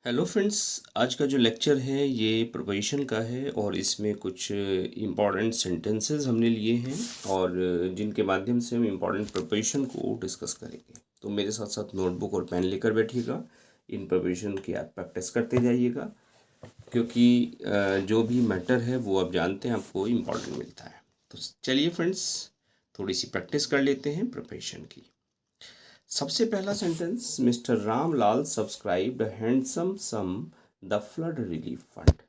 Hello friends, आज का जो लेक्चर है ये प्रोपोजिशन का है और इसमें कुछ इम्पॉर्टेंट सेंटेंसेस हमने लिए हैं और जिनके माध्यम से हम इम्पॉर्टेंट प्रोपोजिशन को डिस्कस करेंगे। तो मेरे साथ साथ नोटबुक और पेन लेकर बैठिएगा, इन प्रोपोजिशन की आप प्रैक्टिस करते जाइएगा क्योंकि जो भी मैटर है वो आप जानते हैं आपको इम्पॉर्टेंट मिलता है। तो चलिए फ्रेंड्स, थोड़ी सी प्रैक्टिस कर लेते हैं प्रोपोजिशन की। सबसे पहला sentence, mister Ramlal subscribed handsome sum the flood relief fund.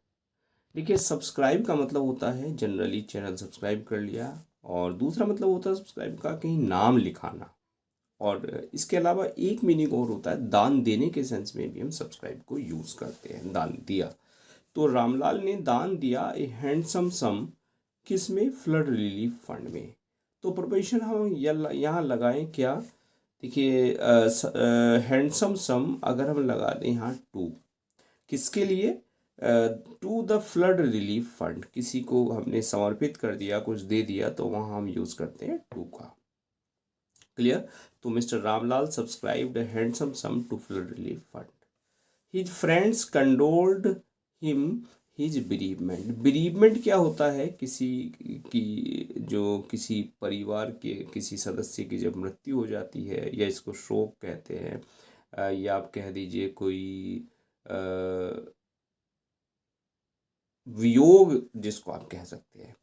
देखिए, सब्सक्राइब का मतलब होता है जनरली चैनल सब्सक्राइब कर लिया, और दूसरा मतलब होता है सब्सक्राइब का कहीं नाम लिखाना, और इसके अलावा एक मीनिंग और होता है दान देने के सेंस में भी हम सब्सक्राइब को यूज़ करते हैं, दान दिया। तो रामलाल ने दान दिया ए हैंडसम सम, किस में? फ्लड रिलीफ फंड में। तो प्रोपोजिशन हम यहाँ लगाएं क्या? देखिए, हैंडसम सम अगर हम लगा दें यहाँ टू, किसके लिए? To the flood relief fund, किसी को हमने समर्पित कर दिया, कुछ दे दिया, तो वहाँ हम यूज़ करते हैं टू का। क्लियर? तो mister Ramlal subscribed handsome sum to flood relief fund. His friends condoled him his bereavement। bereavement क्या होता है? किसी की, जो किसी परिवार के किसी सदस्य की जब मृत्यु हो जाती है, या इसको शोक कहते हैं, या आप कह दीजिए कोई वियोग जिसको आप कह सकते हैं।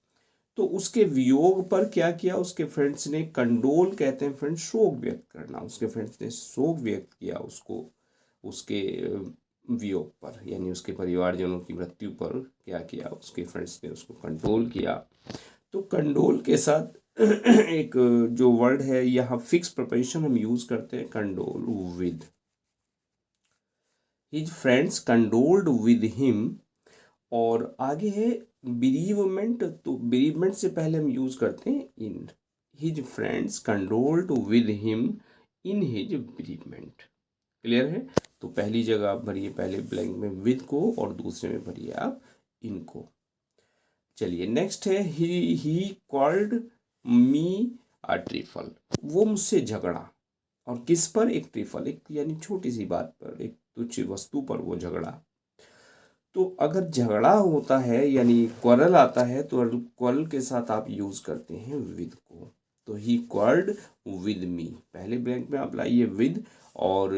तो उसके वियोग पर क्या किया उसके फ्रेंड्स ने? कंडोल कहते हैं फ्रेंड्स, शोक व्यक्त करना। उसके फ्रेंड्स ने शोक व्यक्त किया उसको, उसके वियोग पर, यानी उसके परिवारजनों की मृत्यु पर क्या किया उसके फ्रेंड्स ने? उसको कंडोल किया। तो कंडोल के साथ एक जो वर्ड है यहाँ फिक्स प्रोपोजिशन हम यूज करते हैं, condole with. His friends condoled with him, और आगे है bereavement। तो bereavement से पहले हम यूज करते हैं in. His friends condoled with him in his bereavement। Clear है? तो पहली जगह आप भरिए पहले ब्लैंक में विद को, और दूसरे में भरिए आप इनको। चलिए नेक्स्ट है, he called me a trifle. वो मुझसे झगड़ा, और किस पर? एक ट्रिफल, एक यानी छोटी सी बात पर, एक तुच्छ वस्तु पर वो झगड़ा। तो अगर झगड़ा होता है यानी क्वारल आता है, तो क्वारल के साथ आप यूज करते हैं विद को। तो ही क्वार्ड विद मी, पहले ब्लैंक में आप लाइए विद, और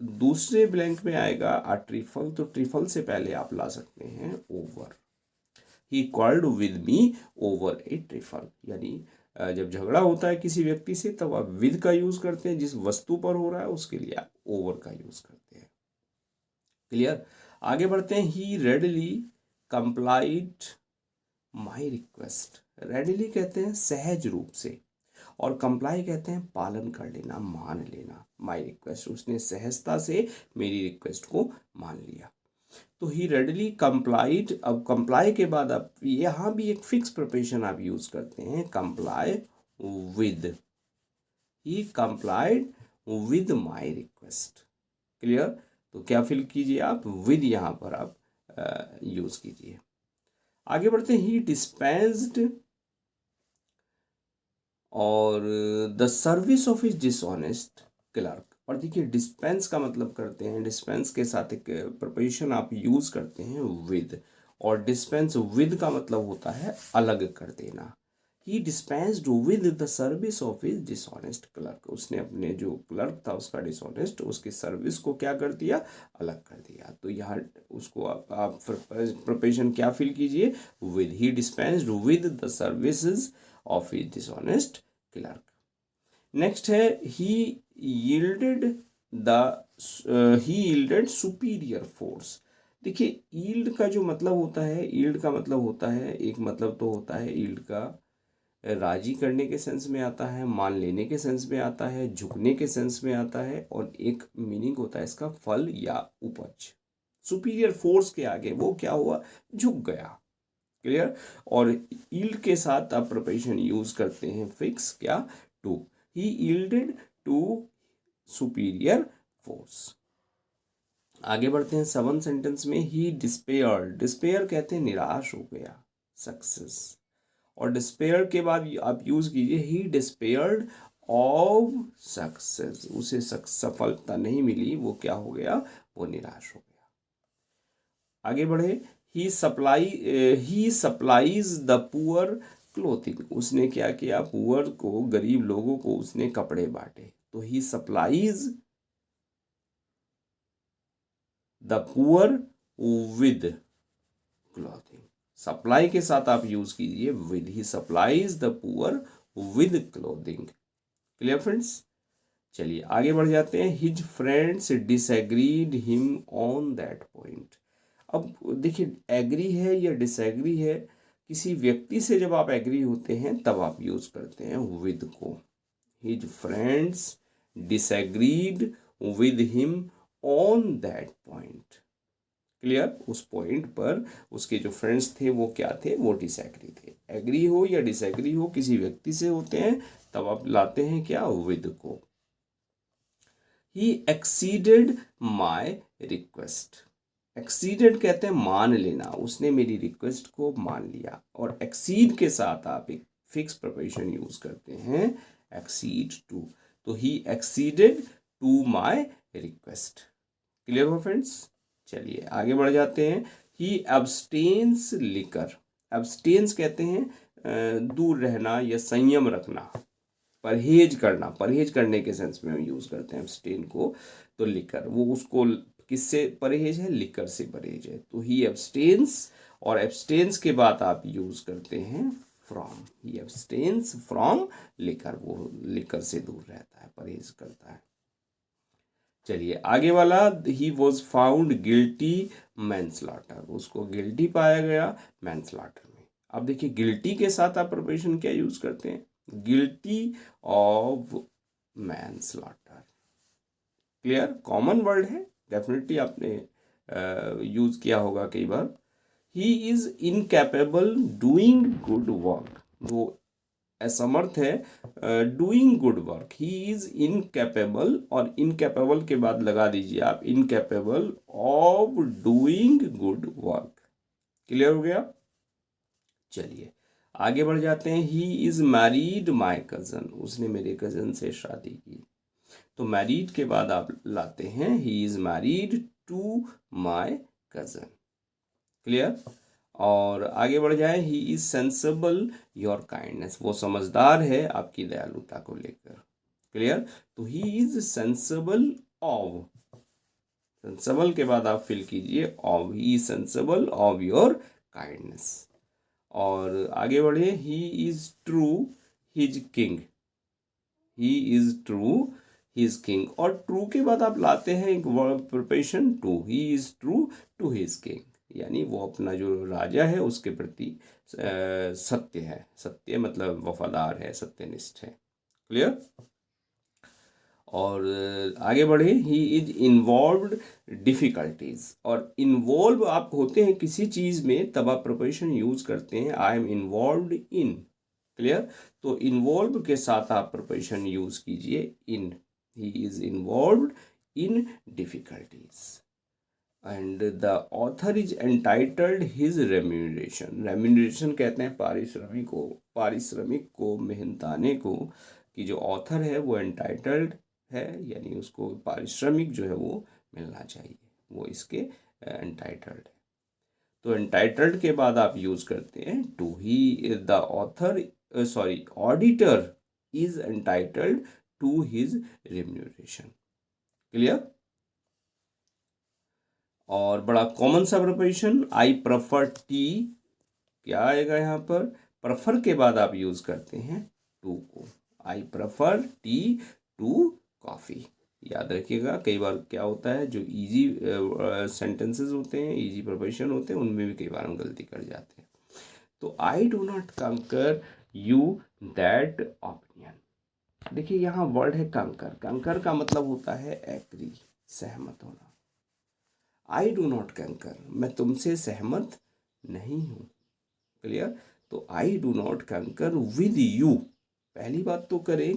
दूसरे ब्लैंक में आएगा अ ट्रिफल। तो ट्रिफल से पहले आप ला सकते हैं over. He chord with me over A trifle, यानी जब झगड़ा होता है किसी व्यक्ति से, तब आप विद का यूज करते हैं, जिस वस्तु पर हो रहा है उसके लिए आप ओवर का यूज करते हैं। क्लियर? आगे बढ़ते हैं, he readily complied my request. Readily कहते हैं सहज रूप से, और कंप्लाई कहते हैं पालन कर लेना, मान लेना। माई रिक्वेस्ट, उसने सहजता से मेरी रिक्वेस्ट को मान लिया। तो ही रेडली कंप्लाइड। अब कंप्लाई के बाद आप यहाँ भी एक फिक्स प्रोपोजिशन आप यूज करते हैं, comply with. He complied with my request. Clear? तो क्या फिल कीजिए आप? विद यहाँ पर आप यूज कीजिए। आगे बढ़ते हैं, ही डिस्पेंस्ड और the service of his dishonest clerk. और देखिए, डिस्पेंस का मतलब करते हैं, डिस्पेंस के साथ एक प्रपोजिशन आप यूज करते हैं विद, और डिस्पेंस विद का मतलब होता है अलग कर देना। He dispensed with the service of his dishonest clerk. उसने अपने जो क्लर्क था उसका डिसऑनेस्ट, उसकी सर्विस को क्या कर दिया? अलग कर दिया। तो यहाँ उसको आप प्रोपोजिशन क्या फिल कीजिए? With. He dispensed with the services of his dishonest clerk. Next है, ही यील्डेड सुपीरियर फोर्स। देखिए, यील्ड का जो मतलब होता है, यील्ड का मतलब होता है, एक मतलब तो होता है यील्ड का राजी करने के सेंस में आता है, मान लेने के सेंस में आता है, झुकने के सेंस में आता है, और एक मीनिंग होता है इसका फल या उपज। सुपीरियर फोर्स के आगे वो क्या हुआ? झुक गया। क्लियर? और यील्ड के साथ आप प्रोपोजिशन यूज करते हैं फिक्स, क्या? To. He yielded to superior force. आगे बढ़ते हैं 7th सेंटेंस में, ही डिस्पेयर। डिस्पेयर कहते हैं निराश हो गया, सक्सेस। और डिस्पेयर के बाद आप यूज कीजिए ही डिस्पेयर्ड ऑफ सक्सेस। उसे सफलता नहीं मिली, वो क्या हो गया? वो निराश हो गया। आगे बढ़े, ही सप्लाईज द पुअर क्लोथिंग, उसने क्या किया, पुअर को, गरीब लोगों को उसने कपड़े बांटे। तो he supplies the poor with clothing, supply के साथ आप यूज कीजिए with, he supplies the poor with clothing. Clear friends? चलिए आगे बढ़ जाते हैं। His friends disagreed him on that point. अब देखिए, एग्री है या डिसएग्री है, किसी व्यक्ति से जब आप एग्री होते हैं तब आप यूज करते हैं विद को। His friends disagreed with him on that point. Clear? उस पॉइंट पर उसके जो फ्रेंड्स थे वो क्या थे, वो डिसएग्री थे। एग्री हो या डिसएग्री हो, किसी व्यक्ति से होते हैं तब आप लाते हैं क्या, विद को। ही एक्सीडेड माई रिक्वेस्ट, एक्सीडेड कहते हैं मान लेना, उसने मेरी रिक्वेस्ट को मान लिया। और एक्सीड के साथ आप एक फिक्स प्रिपोजिशन यूज करते हैं, एक्सीड टू। तो he acceded to my request. Clear हो फ्रेंड्स? चलिए आगे बढ़ जाते हैं। ही एब्सटेन्स लिकर, एब्सटेन्स कहते हैं दूर रहना या संयम रखना, परहेज करना, परहेज करने के सेंस में हम यूज करते हैं एब्सटेन को। तो लिकर, वो उसको किससे परहेज है, लिकर से परहेज है। तो ही एब्सटेन्स, और एब्सटेन्स के बाद आप यूज करते हैं from, he abstains from liquor, वो लिकर से दूर रहता है, परहेज करता है। चलिए आगे वाला, ही वॉज फाउंड गिल्टी मैनस्लॉटर, उसको गिल्टी पाया गया मैनस्लॉटर में। अब देखिए, गिल्टी के साथ आप प्रिपोजिशन क्या यूज करते हैं, guilty of manslaughter. Clear? Common word है, डेफिनेटली आपने यूज किया होगा कई बार। He is incapable doing good work, वो असमर्थ है doing good work. He is incapable, और इनकैपेबल के बाद लगा दीजिए आप incapable of doing good work. Clear हो गया? चलिए आगे बढ़ जाते हैं। He is married my cousin, उसने मेरे कजन से शादी की। तो मैरिड के बाद आप लाते हैं he is married to my cousin. Clear? और आगे बढ़ जाए, he is sensible your kindness, वो समझदार है आपकी दयालुता को लेकर। क्लियर? तो he is sensible of, sensible के बाद आप फिल कीजिए of, he is sensible of your kindness. और आगे बढ़े, he is true his king, he is true his king. और ट्रू के बाद आप लाते हैं एक verb preposition to, he is true to his king, यानी वो अपना जो राजा है उसके प्रति सत्य है, सत्य मतलब वफादार है, सत्यनिष्ठ है। क्लियर? और आगे बढ़े, ही इज इन्वॉल्व्ड डिफिकल्टीज, और इन्वॉल्व आप होते हैं किसी चीज में तब आप प्रिपोजिशन यूज करते हैं I am involved in. Clear? तो इन्वॉल्व के साथ आप प्रिपोजिशन यूज कीजिए in, he is involved in difficulties. And the author is entitled his remuneration, remuneration कहते हैं पारिश्रमिक को, मेहनताने को, कि जो ऑथर है वो एंटाइटल्ड है, यानी उसको पारिश्रमिक जो है वो मिलना चाहिए, वो इसके एंटाइटल्ड है। तो एंटाइटल्ड के बाद आप यूज करते हैं to, he the author auditor is entitled to his remuneration. Clear? और बड़ा कॉमन सा प्रिपोजिशन, आई प्रेफर टी, क्या आएगा यहाँ पर, प्रेफर के बाद आप यूज करते हैं टू को, I prefer tea to coffee. याद रखिएगा, कई बार क्या होता है, जो इजी सेंटेंसेस होते हैं, इजी प्रिपोजिशन होते हैं, उनमें भी कई बार हम गलती कर जाते हैं। तो आई डू नॉट कंकर यू दैट ओपिनियन। देखिए यहाँ वर्ड है कंकर, कंकर का मतलब होता है एग्री, सहमत होना। आई डू नॉट कंकर, मैं तुमसे सहमत नहीं हूँ। क्लियर? तो आई डू नॉट कंकर विद यू, पहली बात तो करें,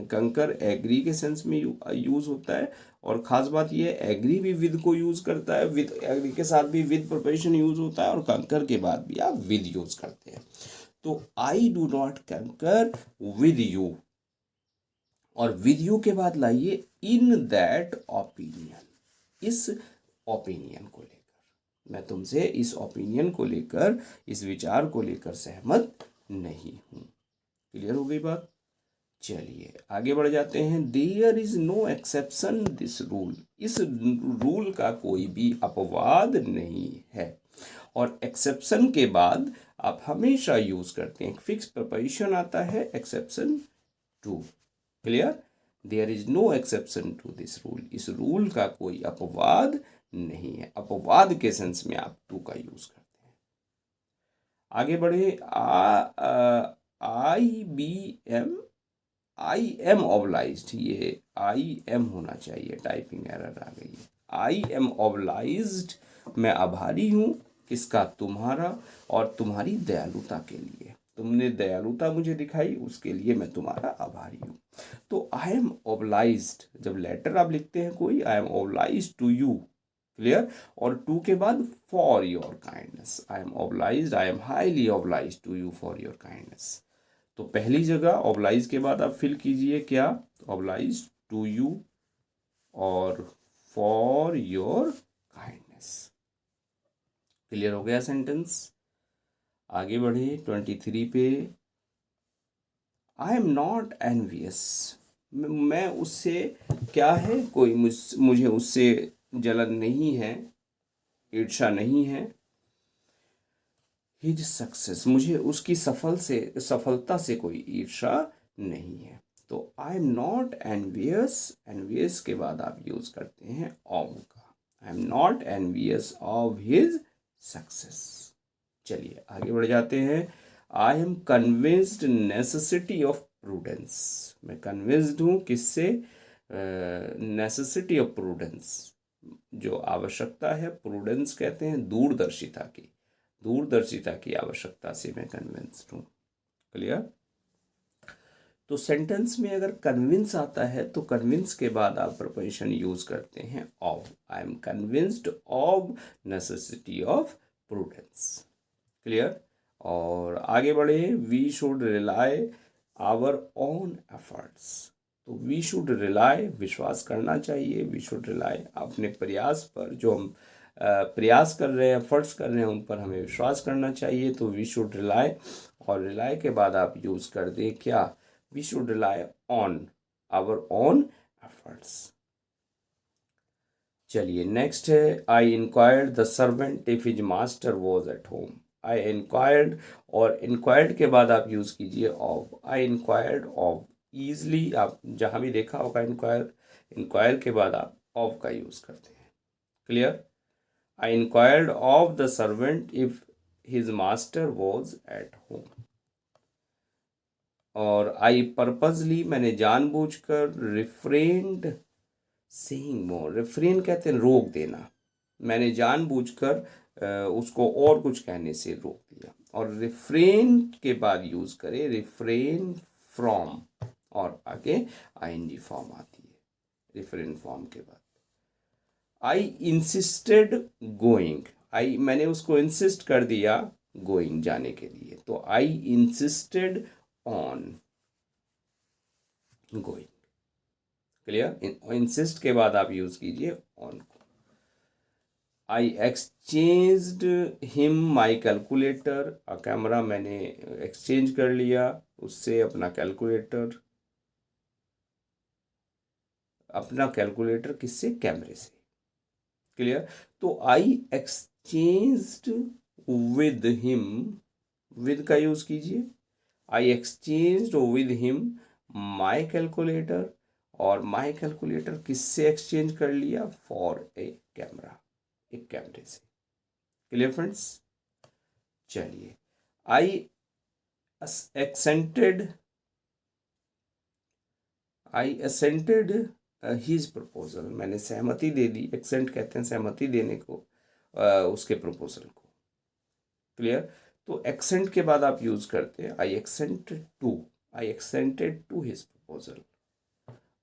कंकर एग्री के सेंस में यूज होता है, और खास बात ये है एग्री भी विद को यूज करता है, विद एग्री के साथ भी विद प्रिपोजिशन यूज होता है, और कंकर के बाद भी आप विद यूज करते हैं। तो आई डू नॉट कंकर विद यू, और विद यू के बाद लाइए इन दैट ओपिनियन, इस ओपिनियन को लेकर। मैं तुमसे इस ओपिनियन को लेकर, इस विचार को लेकर सहमत नहीं हूँ। क्लियर हो गई बात? चलिए आगे बढ़ जाते हैं। There is no exception this rule, इस रूल का कोई भी अपवाद नहीं है। और एक्सेप्शन के बाद आप हमेशा यूज करते हैं, फिक्स प्रपोजिशन आता है exception to. Clear? There is no exception to this rule, इस रूल का कोई अपवाद नहीं है। अपवाद के सेंस में आप टू का यूज करते हैं। आगे बढ़े। आई एम ऑब्लाइज्ड, ये आई एम होना चाहिए, टाइपिंग एरर आ गई है। आई एम ऑब्लाइज्ड, मैं आभारी हूँ किसका? तुम्हारा और तुम्हारी दयालुता के लिए। तुमने दयालुता मुझे दिखाई, उसके लिए मैं तुम्हारा आभारी हूँ। तो आई एम ऑब्लाइज्ड, जब लेटर आप लिखते हैं कोई, I am obliged to you. Clear? और टू के बाद for your kindness, I am obliged, I am highly obliged to you for your kindness. तो पहली जगह ऑब्लाइज के बाद आप फिल कीजिए क्या? ऑब्लाइज टू यू और फॉर योर काइंडनेस। क्लियर हो गया सेंटेंस? आगे बढ़े 23 पे। आई एम नॉट एनवियस, मैं उससे क्या है, कोई मुझे उससे जलन नहीं है, ईर्ष्या नहीं है। हिज सक्सेस, मुझे उसकी सफलता से कोई ईर्ष्या नहीं है। तो I am not envious, envious के बाद आप यूज करते हैं ऑफ का। I am not envious of his success. चलिए आगे बढ़ जाते हैं। I am convinced necessity of prudence, मैं कन्विंस्ड हूँ किससे? नेसेसिटी ऑफ प्रूडेंस, जो आवश्यकता है, प्रूडेंस कहते हैं दूरदर्शिता की, दूरदर्शिता की आवश्यकता से मैं कन्विंस्ड हूँ। क्लियर? तो सेंटेंस में अगर कन्विंस आता है तो कन्विंस के बाद आप प्रपोजिशन यूज करते हैं of. I am convinced of necessity of prudence. Clear? और आगे बढ़े। We should rely our own efforts, तो वी शुड रिलाई, विश्वास करना चाहिए, वी शुड रिलाई, अपने प्रयास पर, जो हम प्रयास कर रहे हैं, एफर्ट्स कर रहे हैं, उन पर हमें विश्वास करना चाहिए। तो वी शुड रिलाई, और रिलाई के बाद आप यूज कर दें क्या? We should rely on our own efforts. चलिए नेक्स्ट है। I inquired the servant if his master was at home. I inquired, और इंक्वायर्ड के बाद आप यूज कीजिए of. I inquired of, easily आप जहां भी देखा होगा इंक्वायर, इंक्वायर के बाद आप ऑफ का यूज करते हैं। Clear? I inquired of the servant if his master was at home. और आई पर्पजली, मैंने जानबूझकर, रिफ्रेन्ड सेइंग मोर, रिफ्रेन कहते हैं रोक देना, मैंने जानबूझकर उसको और कुछ कहने से रोक दिया। और रिफ्रेन के बाद यूज करें रिफ्रेन फ्रॉम, और आगे आईएनजी फॉर्म आती है रिफ्रेन फॉर्म के बाद। आई इंसिस्टेड गोइंग, आई मैंने उसको इंसिस्ट कर दिया गोइंग, जाने के लिए। तो I insisted on going. Clear? Insist के बाद आप यूज कीजिए ऑन को। I exchanged him my calculator, camera, मैंने एक्सचेंज कर लिया उससे अपना कैलकुलेटर, अपना कैलकुलेटर किससे? कैमरे से। क्लियर? तो I exchanged with him, with का यूज कीजिए। I exchanged with him my calculator, और माई कैलकुलेटर किससे एक्सचेंज कर लिया? फॉर ए कैमरा, एक कैमरे से। Clear friends? चलिए। आई एक्सेंटेड, आई असेंटेड हिज प्रपोजल, मैंने सहमति दे दी, एक्सेंट कहते हैं सहमति देने को, उसके प्रपोजल को। क्लियर? तो एक्सेंट के बाद आप यूज करते हैं I assented to, I assented to his proposal.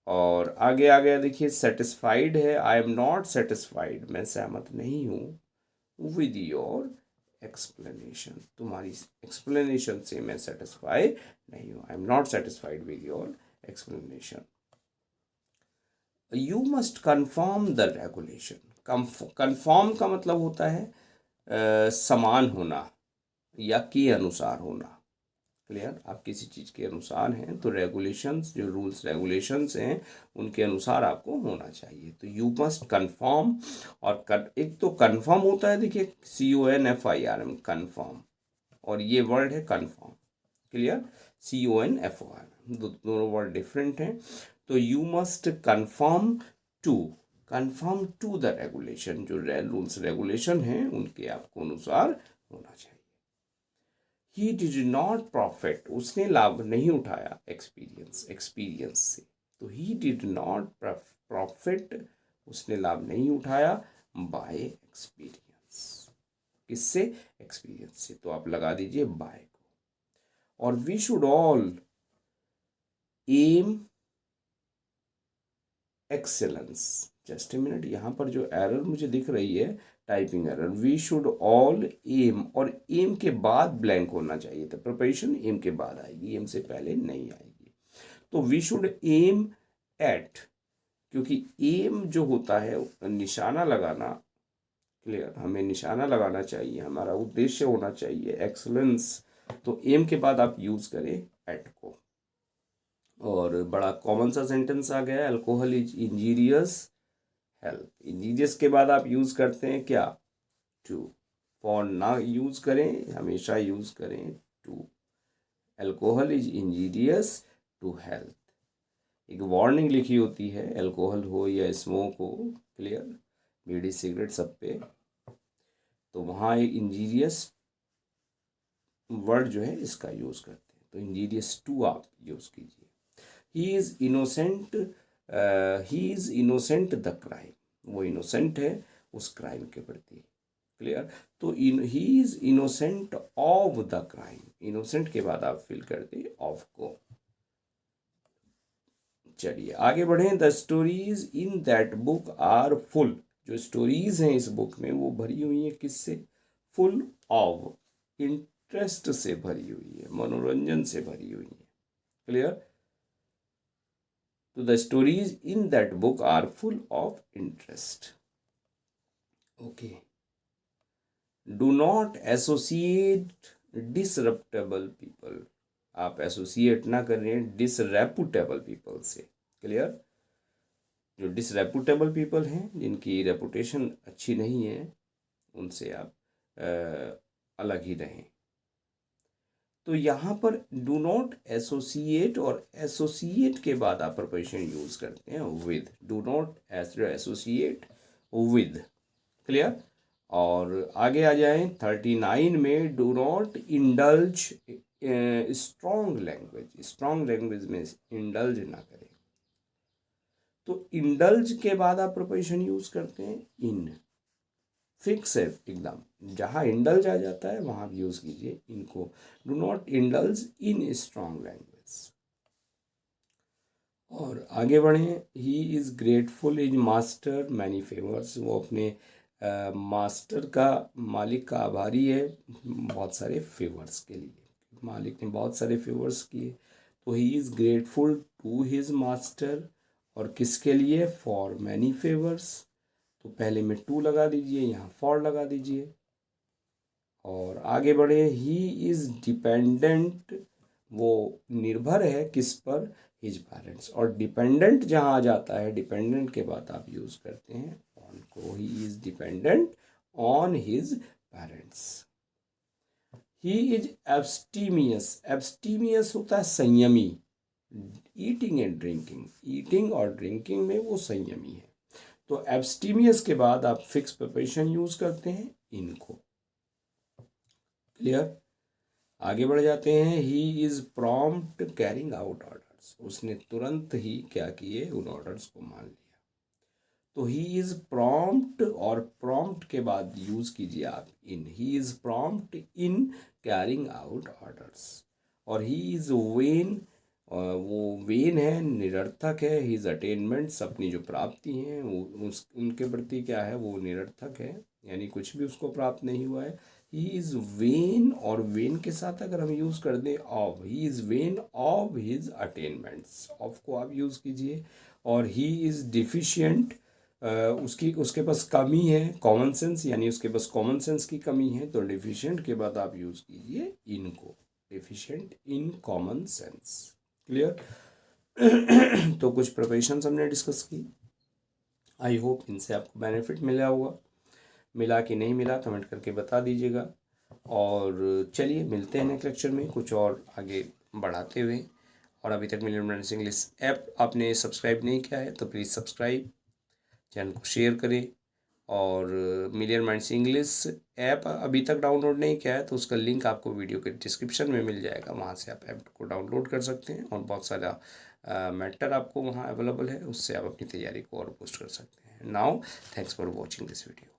और आगे आ गया देखिए, सेटिस्फाइड है, आई एम नॉट सेटिस्फाइड, मैं सहमत नहीं हूँ विद योर एक्सप्लेनेशन, तुम्हारी एक्सप्लेनेशन से मैं सेटिस्फाई नहीं हूँ। I am not satisfied with your explanation. You must confirm the regulation, confirm का मतलब होता है समान होना या के अनुसार होना। क्लियर, आप किसी चीज़ के अनुसार हैं तो रेगुलेशंस, जो रूल्स रेगुलेशंस हैं उनके अनुसार आपको होना चाहिए। तो यू मस्ट कन्फर्म, और एक तो कन्फर्म होता है, देखिए CONFIRM कन्फर्म, और ये वर्ड है कन्फर्म। क्लियर, CONFIRM, दोनों वर्ड डिफरेंट हैं। तो you must confirm to, confirm to the regulation, जो रूल्स रेगुलेशन हैं उनके आपको अनुसार होना चाहिए। ही डिड नॉट प्रॉफिट, उसने लाभ नहीं उठाया एक्सपीरियंस से। तो ही डिड नॉट प्रॉफिट, उसने लाभ नहीं उठाया बाय एक्सपीरियंस, किससे, एक्सपीरियंस से। तो आप लगा दीजिए बाय को। और we should all aim excellence, just a minute, यहाँ पर जो एरर मुझे दिख रही है, typing error, we should all aim, और एम के बाद ब्लैंक होना चाहिए था, प्रिपरेशन एम के बाद आएगी, एम से पहले नहीं आएगी। तो वी शुड एम एट, क्योंकि एम जो होता है निशाना लगाना, क्लियर, हमें निशाना लगाना चाहिए, हमारा उद्देश्य होना चाहिए एक्सलेंस। तो एम के बाद आप यूज करें एट को। और बड़ा कॉमन सा सेंटेंस आ गया, alcohol is injurious health. Injurious के बाद आप यूज करते हैं क्या, टू। फॉर ना यूज करें, हमेशा यूज करें to. Alcohol is injurious to health. एक वार्निंग लिखी होती है, अल्कोहल हो या स्मोक हो, क्लियर, बीड़ी सिगरेट सब पे, तो वहाँ एक इंजीरियस वर्ड जो है इसका यूज करते हैं। तो इंजीरियस टू आप यूज कीजिए। He is innocent the crime, वो इनोसेंट है उस क्राइम के प्रति। क्लियर, तो he is innocent of the crime, innocent के बाद आप फिल कर दे ऑफ को। चलिए आगे बढ़ें। The stories in that book are full, जो स्टोरीज हैं इस बुक में वो भरी हुई हैं किससे, फुल ऑफ, इंटरेस्ट से भरी हुई है, मनोरंजन से भरी हुई है। क्लियर, तो the stories in that book are full of interest. Okay, do not associate disreputable people, आप एसोसिएट ना करें डिसरेपुटेबल पीपल से। क्लियर, जो डिसरेपुटेबल पीपल हैं, जिनकी रेपुटेशन अच्छी नहीं है, उनसे आप अलग ही रहें। तो यहाँ पर डू नॉट एसोसिएट, और एसोसिएट के बाद आप प्रपोजिशन यूज करते हैं with, do not associate with. Clear, और आगे आ जाएं 39 में, do not indulge strong language, strong language में इंडल्ज ना करें। तो इंडल्ज के बाद आप प्रपोजिशन यूज करते हैं इन, फिक्स है एकदम, जहाँ इंडल्ज आ जाता है वहाँ आप यूज कीजिए इनको। Do not indulge in strong language. और आगे बढ़े, he is grateful is master many favours, वो अपने मास्टर का, मालिक का आभारी है बहुत सारे फेवर्स के लिए, मालिक ने बहुत सारे फेवर्स किए। तो he is grateful to his master, और किसके लिए, फॉर मैनी फेवर्स। तो पहले में टू लगा दीजिए, यहाँ फॉर लगा दीजिए। और आगे बढ़े, ही इज़ डिपेंडेंट, वो निर्भर है किस पर, हिज पेरेंट्स। और डिपेंडेंट जहाँ आ जाता है, डिपेंडेंट के बाद आप यूज़ करते हैं ऑन को, he is dependent on his parents. He is abstemious, abstemious होता है संयमी, ईटिंग एंड ड्रिंकिंग, ईटिंग और ड्रिंकिंग में वो संयमी है। तो एब्स्टीमियस के बाद आप फिक्स प्रिपोजिशन यूज करते हैं इनको। क्लियर, आगे बढ़ जाते हैं। He is prompt carrying out orders, उसने तुरंत ही क्या किए, उन ऑर्डर्स को मान लिया। तो ही इज प्रॉम्प्ट, और प्रॉम्प्ट के बाद यूज कीजिए आप in, he is prompt in carrying out orders. और ही इज वेन, वो वेन है, निरर्थक है, हिज अटेनमेंट्स, अपनी जो प्राप्ति हैं वो उनके प्रति क्या है, वो निरर्थक है, यानी कुछ भी उसको प्राप्त नहीं हुआ है। ही इज़ वेन, और वेन के साथ अगर हम यूज़ कर दें of, he is when of his attainments, of को आप यूज़ कीजिए। और ही इज़ डिफिशियंट, उसके पास कमी है कॉमन सेंस, यानी उसके पास कॉमन सेंस की कमी है, तो डिफिशिएंट के बाद आप यूज़ कीजिए इन को, deficient in common sense. Clear? तो कुछ प्रिपरेशंस हमने डिस्कस की, आई होप इनसे आपको बेनिफिट मिला होगा। मिला कि नहीं मिला कमेंट करके बता दीजिएगा। और चलिए मिलते हैं नेक्स्ट लेक्चर में कुछ और आगे बढ़ाते हुए। और अभी तक मिलियन माइंड्स इंग्लिश ऐप आपने सब्सक्राइब नहीं किया है तो प्लीज़ सब्सक्राइब, चैनल को शेयर करें। और मिलियन माइंड्स इंग्लिश ऐप अभी तक डाउनलोड नहीं किया है तो उसका लिंक आपको वीडियो के डिस्क्रिप्शन में मिल जाएगा, वहाँ से आप ऐप को डाउनलोड कर सकते हैं और बहुत सारा मैटर आपको वहाँ अवेलेबल है, उससे आप अपनी तैयारी को और बूस्ट कर सकते हैं। Now thanks for watching this video.